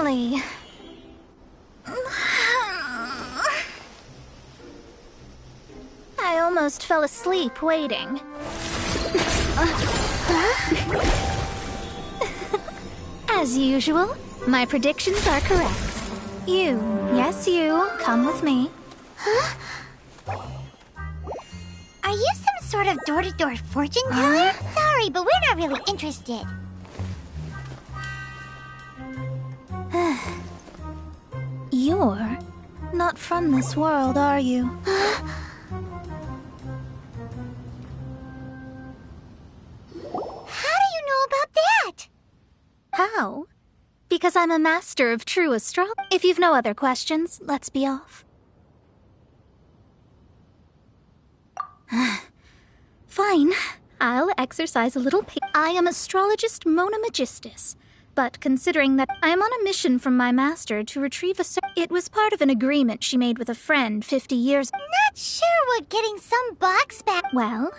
Finally. I almost fell asleep waiting. As usual, my predictions are correct. You, yes you, come with me. Huh? Are you some sort of door-to-door fortune teller? Sorry, but we're not really interested. You're not from this world, are you? How do you know about that? How? Because I'm a master of true astrology. If you've no other questions, let's be off. Fine. I'll exercise a little I am astrologist Mona Magistus. But considering that I am on a mission from my master to retrieve it was part of an agreement she made with a friend 50 years. Not sure we're getting some box back. Well,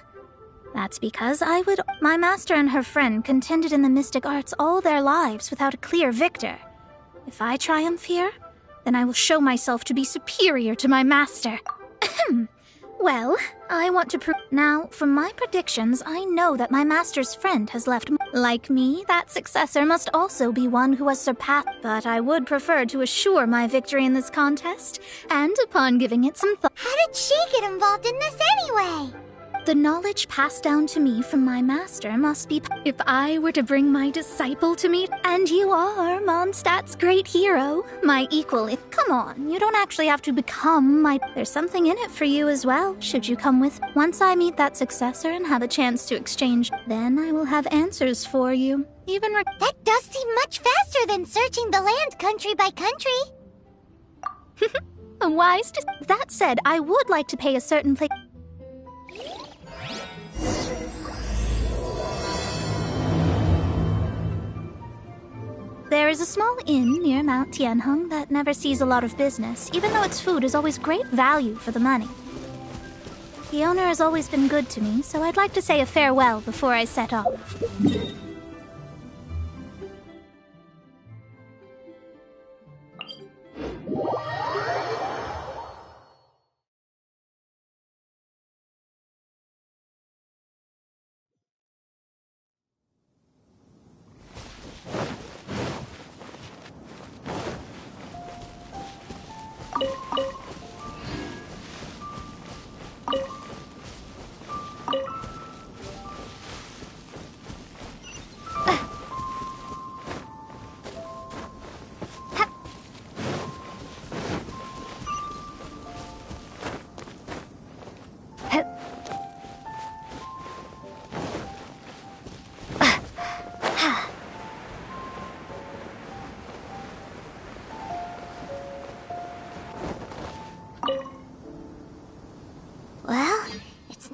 that's because my master and her friend contended in the mystic arts all their lives without a clear victor. If I triumph here, then I will show myself to be superior to my master. Well, I want to prove... Now, from my predictions, I know that my master's friend has left... Like me, that successor must also be one who has surpassed... But I would prefer to assure my victory in this contest, and upon giving it some thought... How did she get involved in this anyway? The knowledge passed down to me from my master must be... If I were to bring my disciple to me... And you are Mondstadt's great hero, my equal... Come on, you don't actually have to become my... There's something in it for you as well, should you come with... Once I meet that successor and have a chance to exchange, then I will have answers for you. Even That does seem much faster than searching the land country by country. Wise to... That said, I would like to pay a certain place... There is a small inn near Mount Tianheng that never sees a lot of business, even though its food is always great value for the money. The owner has always been good to me, so I'd like to say a farewell before I set off.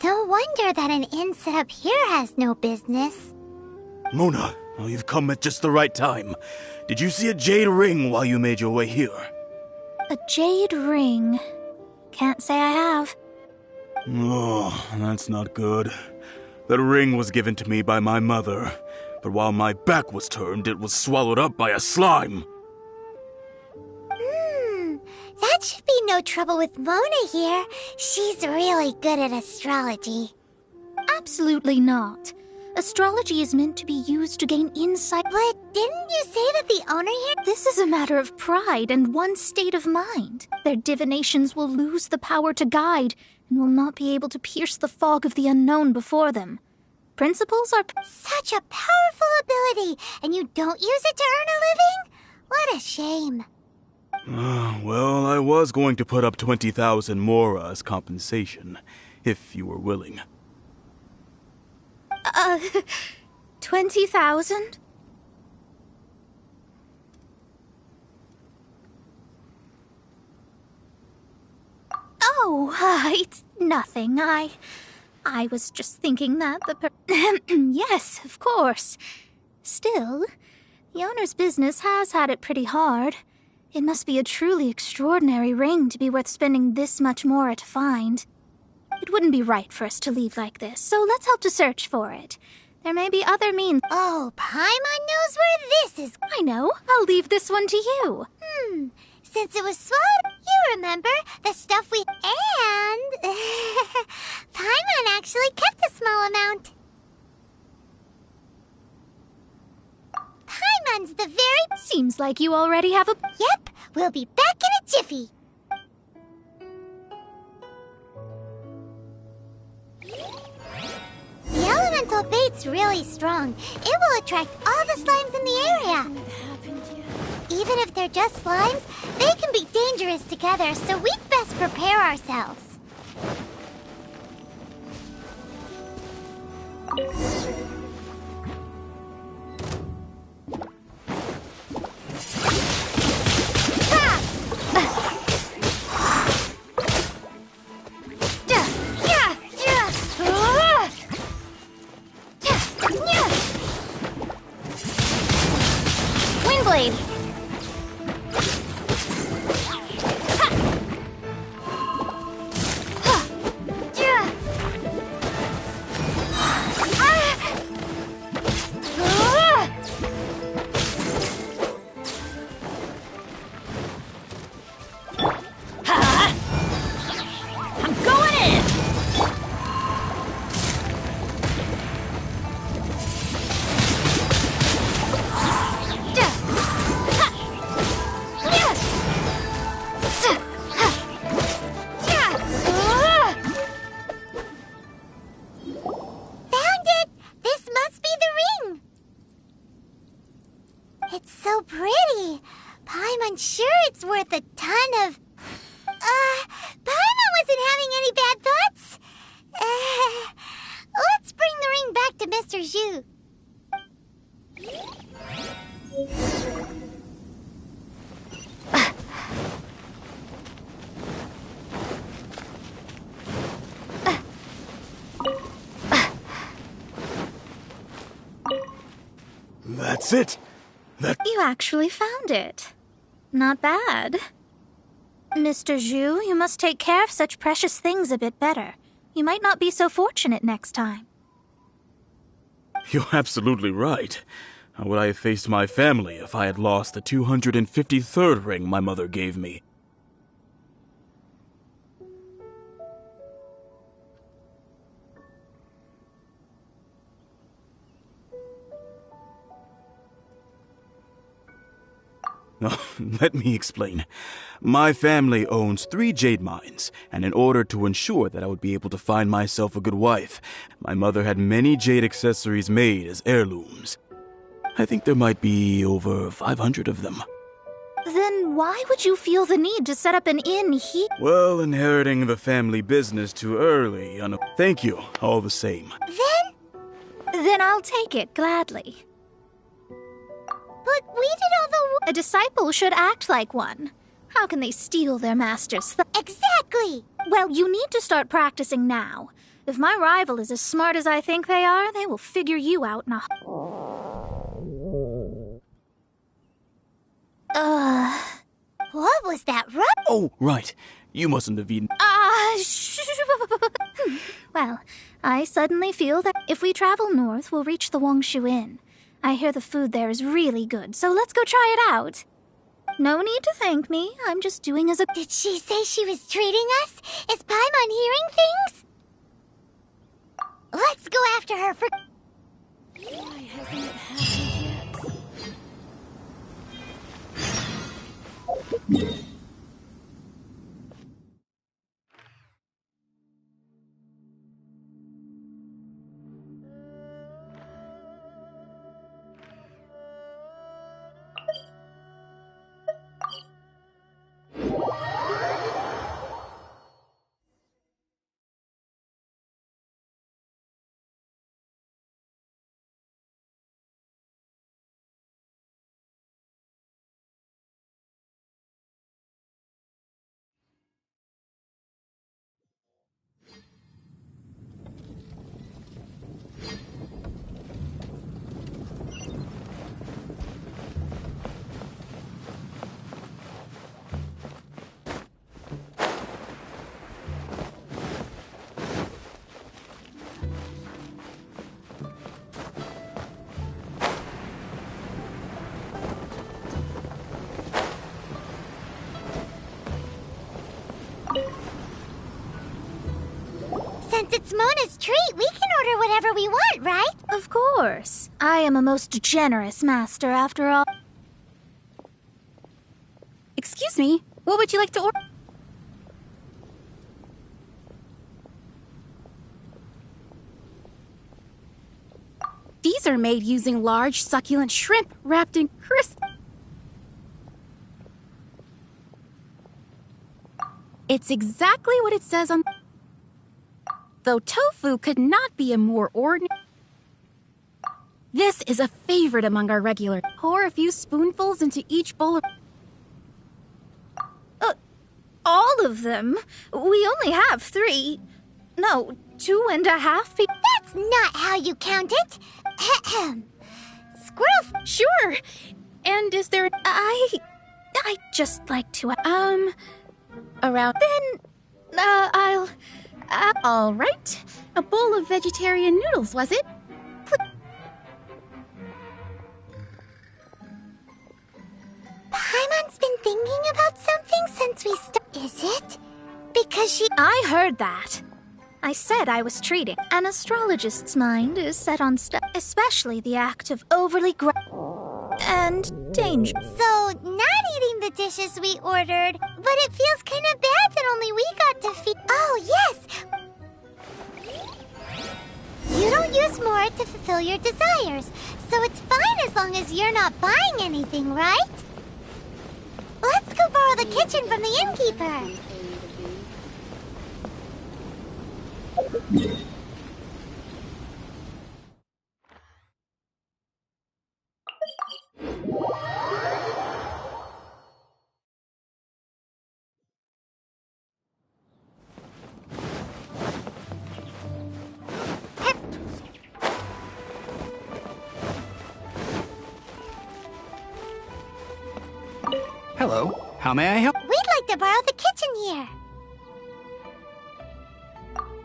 No wonder that an inn set up here has no business. Mona, oh, you've come at just the right time. Did you see a jade ring while you made your way here? A jade ring? Can't say I have. Oh, that's not good. That ring was given to me by my mother, but while my back was turned, it was swallowed up by a slime. That should be no trouble with Mona here. She's really good at astrology. Absolutely not. Astrology is meant to be used to gain insight. But didn't you say that the owner here... This is a matter of pride and one's state of mind. Their divinations will lose the power to guide and will not be able to pierce the fog of the unknown before them. Principles are... Such a powerful ability, and you don't use it to earn a living? What a shame. Well, I was going to put up 20,000 mora as compensation, if you were willing. 20,000? Oh, it's nothing. I was just thinking that Yes, of course. Still, the owner's business has had it pretty hard. It must be a truly extraordinary ring to be worth spending this much more to find. It wouldn't be right for us to leave like this, so let's help to search for it. There may be other means. Oh, Paimon knows where this is. I know. I'll leave this one to you. Since it was swallowed, you remember the stuff we... And... Paimon actually kept a small amount. Paimon's the very... Seems like you already have a... Yep, we'll be back in a jiffy. The elemental bait's really strong. It will attract all the slimes in the area. Even if they're just slimes, they can be dangerous together, so we'd best prepare ourselves. Windblade! It's so pretty. Paimon sure it's worth a ton of... Paimon wasn't having any bad thoughts. Let's bring the ring back to Mr. Zhu. That's it. You actually found it. Not bad. Mr. Zhu, you must take care of such precious things a bit better. You might not be so fortunate next time. You're absolutely right. How would I have faced my family if I had lost the 253rd ring my mother gave me? Let me explain. My family owns 3 jade mines, and in order to ensure that I would be able to find myself a good wife, my mother had many jade accessories made as heirlooms. I think there might be over 500 of them. Then why would you feel the need to set up an inn here? Well, inheriting the family business too early, Thank you, all the same. Then I'll take it gladly. But we did all the... A disciple should act like one. How can they steal their master's Exactly! Well, you need to start practicing now. If my rival is as smart as I think they are, they will figure you out in a... What was that Oh, right. You mustn't have eaten... Well, I suddenly feel that if we travel north, we'll reach the Wongshu Inn. I hear the food there is really good, so let's go try it out. No need to thank me. I'm just doing as a... Did she say she was treating us? Is Paimon hearing things? Let's go after her for... Why hasn't it happened yet? it's Mona's treat. We can order whatever we want, right? Of course. I am a most generous master, after all. Excuse me, what would you like to order? These are made using large, succulent shrimp wrapped in crisp. It's exactly what it says on. Though tofu could not be a more ordinary. This is a favorite among our regulars. Pour a few spoonfuls into each bowl of. All of them? We only have 3. No, 2.5 people. That's not how you count it. Squirrel. Sure. And is there I just like to. around? Then, I'll. All right. A bowl of vegetarian noodles, was it? Paimon's been thinking about something since we Is it? Because she. I heard that. I said I was treating. An astrologist's mind is set on stuff, especially the act of overly and danger. So, not eating the dishes we ordered, but it feels kind of bad that only we got to feed. Oh, yes! You don't use more to fulfill your desires, so it's fine as long as you're not buying anything, right? Let's go borrow the kitchen from the innkeeper. Hello, how may I help? We'd like to borrow the kitchen here.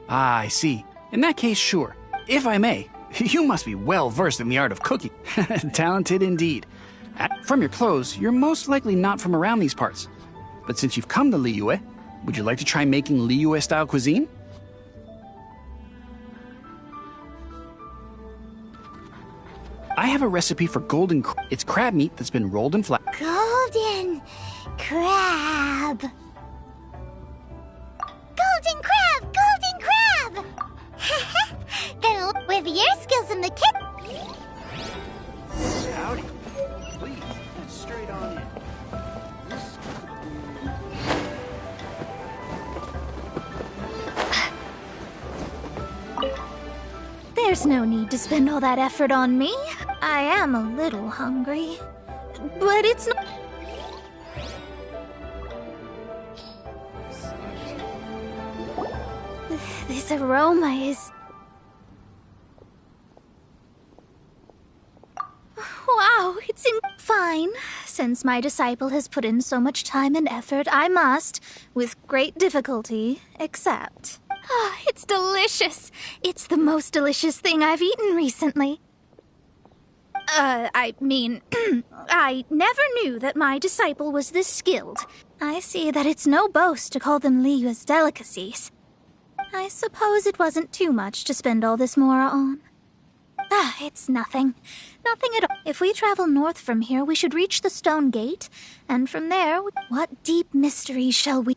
Ah, I see. In that case, sure. If I may, you must be well versed in the art of cooking. Talented indeed. From your clothes, you're most likely not from around these parts. But since you've come to Liyue, would you like to try making Liyue-style cuisine? I have a recipe for golden crab. It's crab meat that's been rolled in flour. Golden crab. Golden crab! Golden crab! Then with your skills in the kitchen. Howdy. Please, head straight on in. There's no need to spend all that effort on me. I am a little hungry. But it's not. This aroma is. Wow, it's fine. Since my disciple has put in so much time and effort, I must, with great difficulty, accept. It's delicious. It's the most delicious thing I've eaten recently. I mean, I never knew that my disciple was this skilled. I see that it's no boast to call them Liyue's delicacies. I suppose it wasn't too much to spend all this mora on. It's nothing. Nothing at all. If we travel north from here, we should reach the stone gate, and from there, what deep mystery shall we...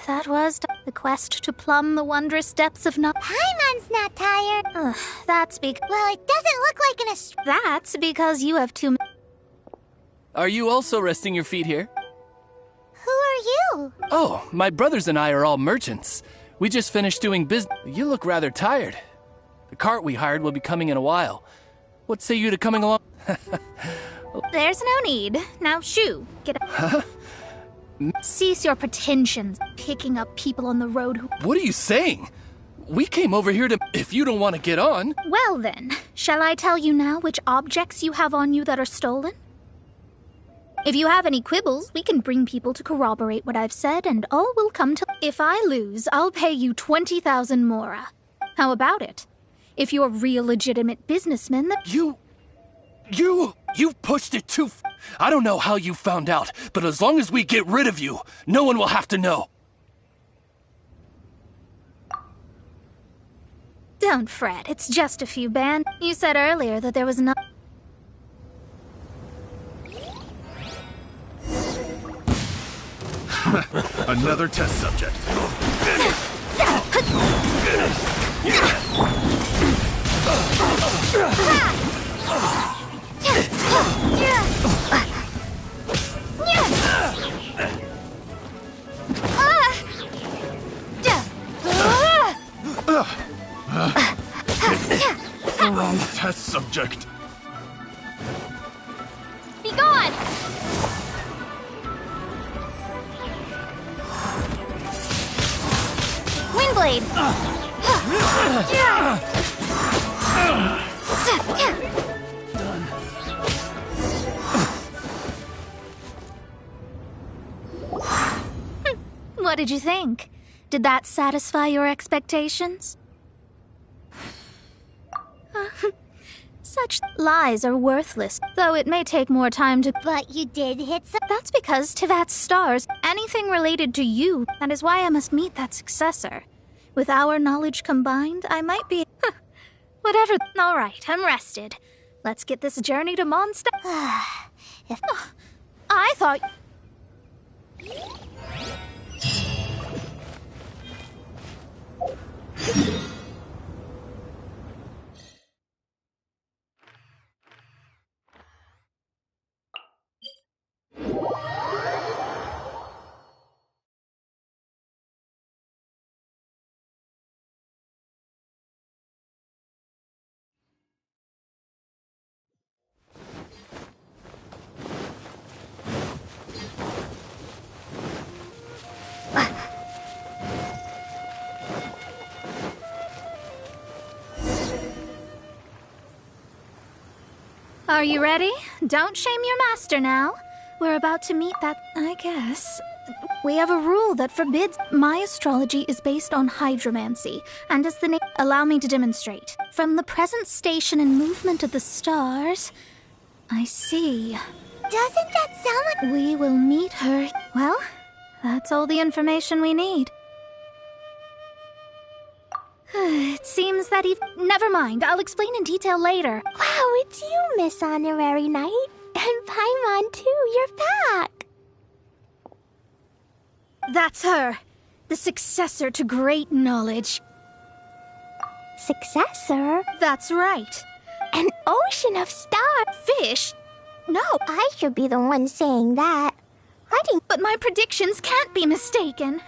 That was... The quest to plumb the wondrous depths of not. Paimon's not tired. That's because. Well, it doesn't look like That's because you have too. Are you also resting your feet here? Who are you? Oh, my brothers and I are all merchants. We just finished doing business. You look rather tired. The cart we hired will be coming in a while. What say you to coming along? There's no need. Now, shoo, get up. Cease your pretensions, picking up people on the road who. What are you saying? We came over here to. If you don't want to get on. Well then, shall I tell you now which objects you have on you that are stolen? If you have any quibbles, we can bring people to corroborate what I've said, and all will come to. If I lose, I'll pay you 20,000 mora. How about it? If you're a real legitimate businessman, then. You pushed it too. I don't know how you found out, but as long as we get rid of you, no one will have to know. Don't fret, it's just a few band. You said earlier that there was no. Another test subject. Wrong test subject. Be gone! Windblade! What did you think? Did that satisfy your expectations? Such lies are worthless, though it may take more time to. But you did hit some. That's because Tivat's stars, anything related to you, that is why I must meet that successor. With our knowledge combined, I might be. Whatever. All right, I'm rested. Let's get this journey to Mondstadt. I thought. Are you ready? Don't shame your master now. We're about to meet that, I guess. We have a rule that forbids. My astrology is based on hydromancy, and as the name. Allow me to demonstrate. From the present station and movement of the stars, I see. Doesn't that sound like. We will meet her. Well, that's all the information we need. It seems that Never mind, I'll explain in detail later. Wow, it's you, Miss Honorary Knight. And Paimon, too. You're back. That's her. The successor to great knowledge. Successor? That's right. An ocean of stars. Fish? No. I should be the one saying that. I didn't. But my predictions can't be mistaken.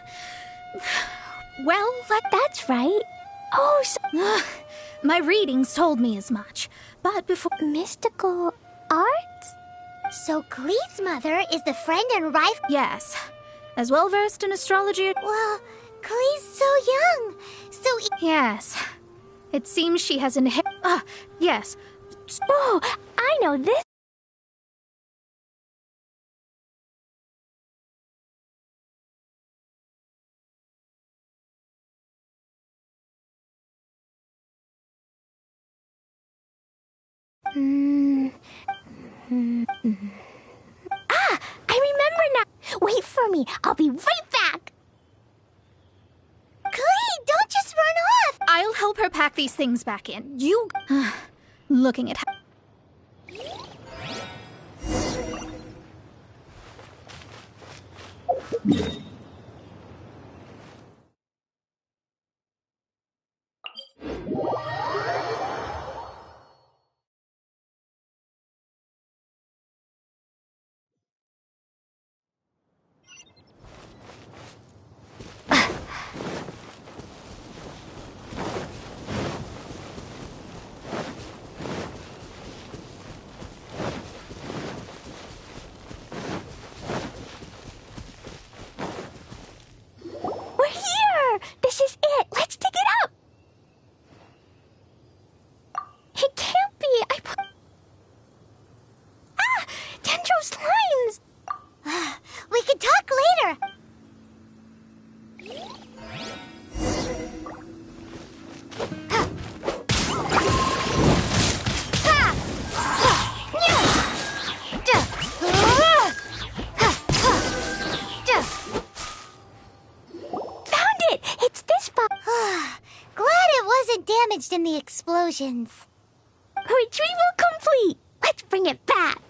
Well, That's right. Oh, so. My readings told me as much. But before. Mystical arts? So Klee's mother is the friend and rival. Yes. As well versed in astrology. Well, Klee's so young. So. Yes. It seems she has yes. Oh, I know this. I remember now. Wait for me. I'll be right back. Klee, don't just run off. I'll help her pack these things back in. You. Looking at how. damaged in the explosions. Retrieval complete! Let's bring it back!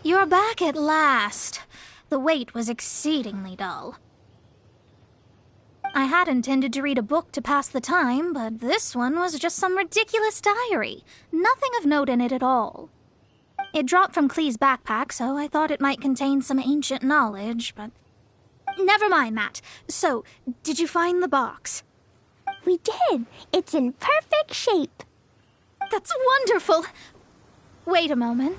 You're back at last. The wait was exceedingly dull. I had intended to read a book to pass the time, but this one was just some ridiculous diary. Nothing of note in it at all. It dropped from Klee's backpack, so I thought it might contain some ancient knowledge, but... Never mind that. So, did you find the box? We did. It's in perfect shape. That's wonderful! Wait a moment.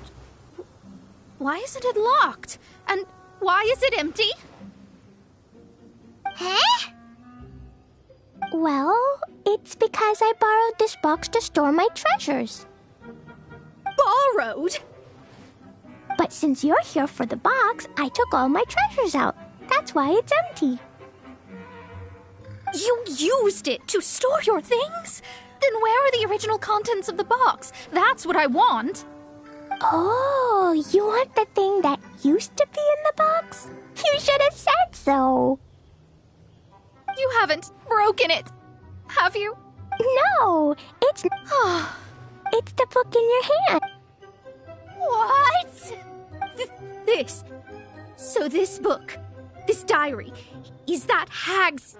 Why isn't it locked? And why is it empty? Huh? Well, it's because I borrowed this box to store my treasures. Borrowed? But since you're here for the box, I took all my treasures out. That's why it's empty. You used it to store your things? Then where are the original contents of the box? That's what I want. Oh, you want the thing that used to be in the box? You should have said so. You haven't broken it, have you? No, it's the book in your hand. What? This. So this book, this diary, is that Hag's...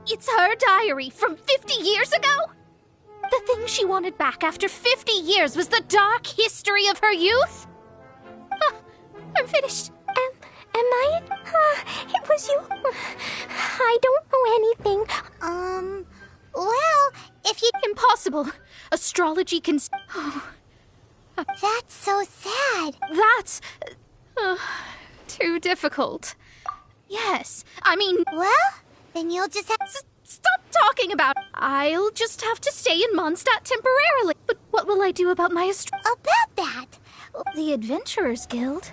It's her diary from 50 years ago? The thing she wanted back after 50 years was the dark history of her youth? I'm finished. Am I? It was you. I don't know anything. Well, if you... Impossible. Astrology can... That's so sad. That's... too difficult. Yes, I mean... Well, then you'll just have... Stop talking about it. I'll just have to stay in Mondstadt temporarily. But what will I do about my About that? The Adventurers Guild?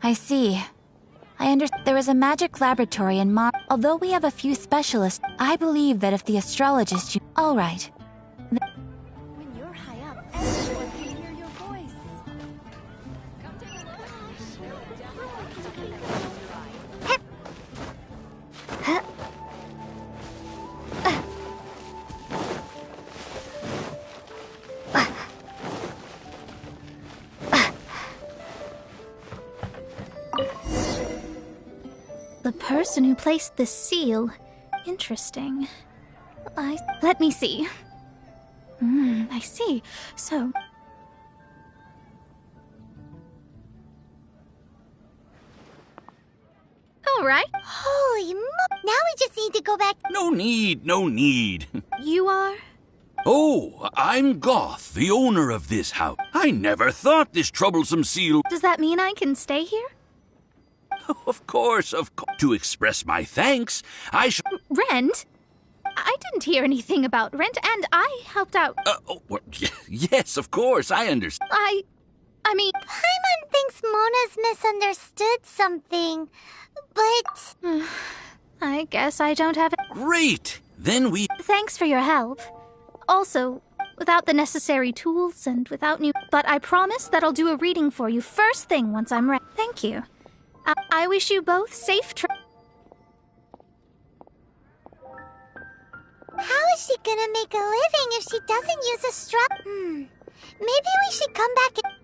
I see. I understand. There is a magic laboratory in Although we have a few specialists, I believe that if the astrologist... All right. When you're high up, everyone can hear your voice. Come take a The person who placed the seal. Interesting. Let me see. I see. So... All right. Holy Now we just need to go back... No need, no need. You are? Oh, I'm Goth, the owner of this house. I never thought this troublesome seal... Does that mean I can stay here? Of course. To express my thanks, I should... Rent? I didn't hear anything about rent, and I helped out. Yes, of course, I understand. I mean... Paimon thinks Mona's misunderstood something, but... I guess I don't have it. Great! Then we... Thanks for your help. Also, without the necessary tools and without new... But I promise that I'll do a reading for you first thing once I'm ready. Thank you. I wish you both safe How is she gonna make a living if she doesn't use a straw? Maybe we should come back and...